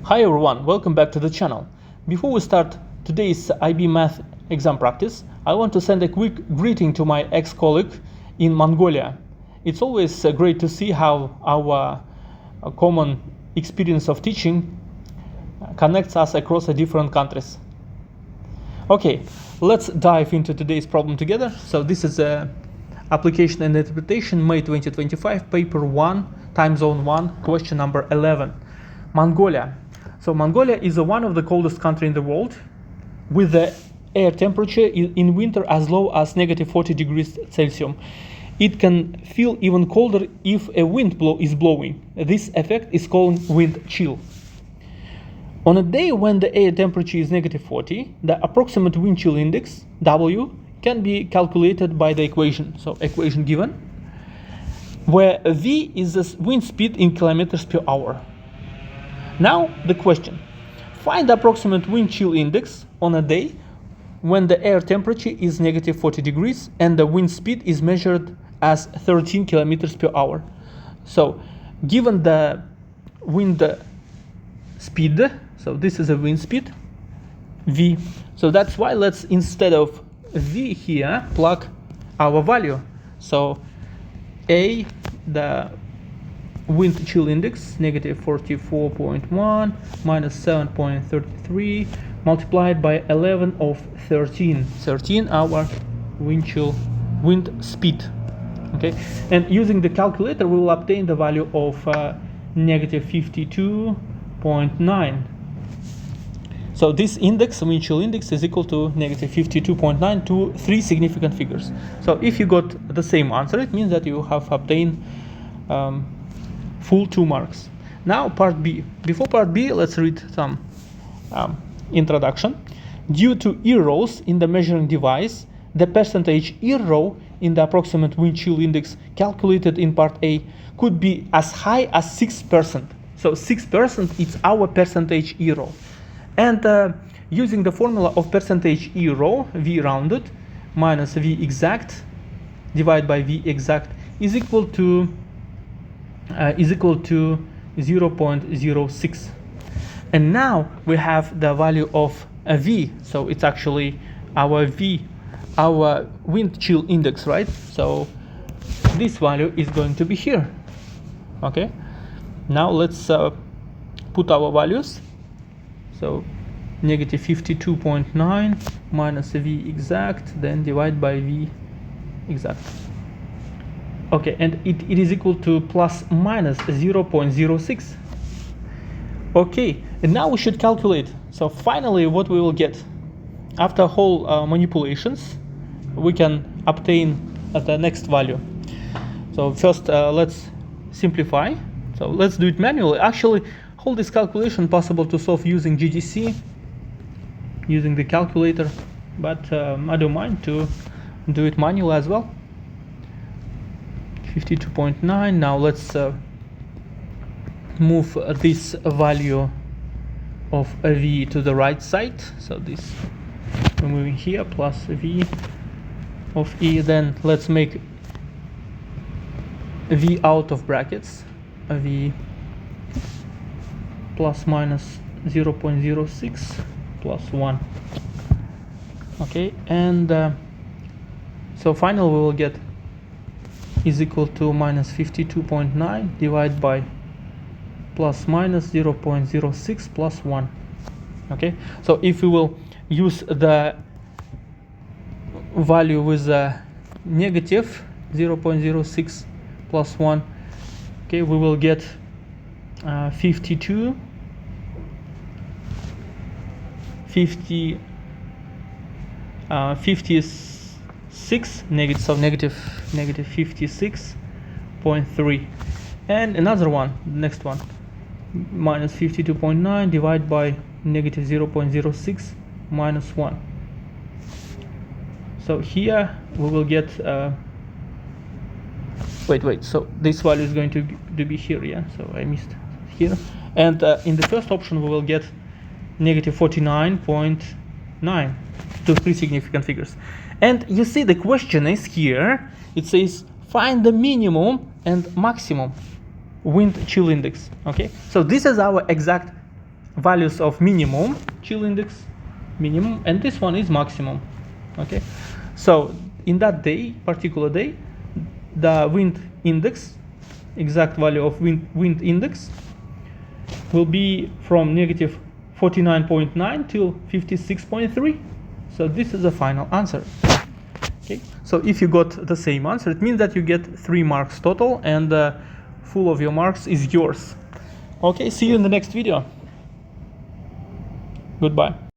Hi everyone, welcome back to the channel. Before we start today's IB Math exam practice, I want to send a quick greeting to my ex-colleague in Mongolia. It's always great to see how our common experience of teaching connects us across the different countries. Okay, let's dive into today's problem together. So this is application and interpretation, May 2025, paper 1, time zone 1, question number 11. Mongolia. So Mongolia is one of the coldest countries in the world, with the air temperature in winter as low as -40 degrees Celsius. It can feel even colder if a wind is blowing. This effect is called wind chill. On a day when the air temperature is -40, the approximate wind chill index, W, can be calculated by the equation. So equation given, where V is the wind speed in kilometers per hour. Now the question: find the approximate wind chill index on a day when the air temperature is -40 degrees and the wind speed is measured as 13 kilometers per hour. So given the wind speed, so this is a wind speed, V. So that's why let's, instead of V here, plug our value. So A, the wind chill index, -44.1 minus 7.33 multiplied by 11 of 13. 13 our wind speed. Okay, and using the calculator we will obtain the value of -52.9. So this index, wind chill index, is equal to -52.9 to 3 significant figures. So if you got the same answer, it means that you have obtained full 2 marks. Now part B. Before part B, let's read some introduction. Due to errors in the measuring device, the percentage error in the approximate wind chill index calculated in part A could be as high as 6%. So 6% is our percentage error. And using the formula of percentage error, V rounded minus V exact divided by V exact is equal to 0.06. And now we have the value of a V. So it's actually our V, our wind chill index, right? So this value is going to be here. Okay, now let's put our values. So -52.9 minus V exact, then divide by V exact. Okay, and it is equal to plus minus 0.06. Okay, and now we should calculate. So finally what we will get after whole manipulations, we can obtain the next value. So first let's simplify. So let's do it manually. Actually, all this calculation possible to solve using GDC, using the calculator, but I don't mind to do it manually as well. 52.9. Now let's move this value of V to the right side. So this we're moving here, plus V of E. Then let's make V out of brackets, V plus minus 0.06 plus 1. Okay, and so finally we will get is equal to -52.9 divided by plus minus 0.06 plus 1. Okay, so if we will use the value with a negative 0.06 plus 1, okay, we will get 56 negative 56.3. And another one, next one, -52.9 divided by -0.06 minus 1. So here we will get wait, so this value is going to be here, yeah, so I missed here. And in the first option we will get -49.9 to 3 significant figures. And you see the question is here, it says find the minimum and maximum wind chill index. Okay, so this is our exact values of minimum chill index, minimum, and this one is maximum. Okay, so in that day, particular day, the wind index, exact value of wind index, will be from negative 49.9 till 56.3. So this is the final answer. Okay, so if you got the same answer, it means that you get 3 marks total, and full of your marks is yours. Okay, see you in the next video. Goodbye.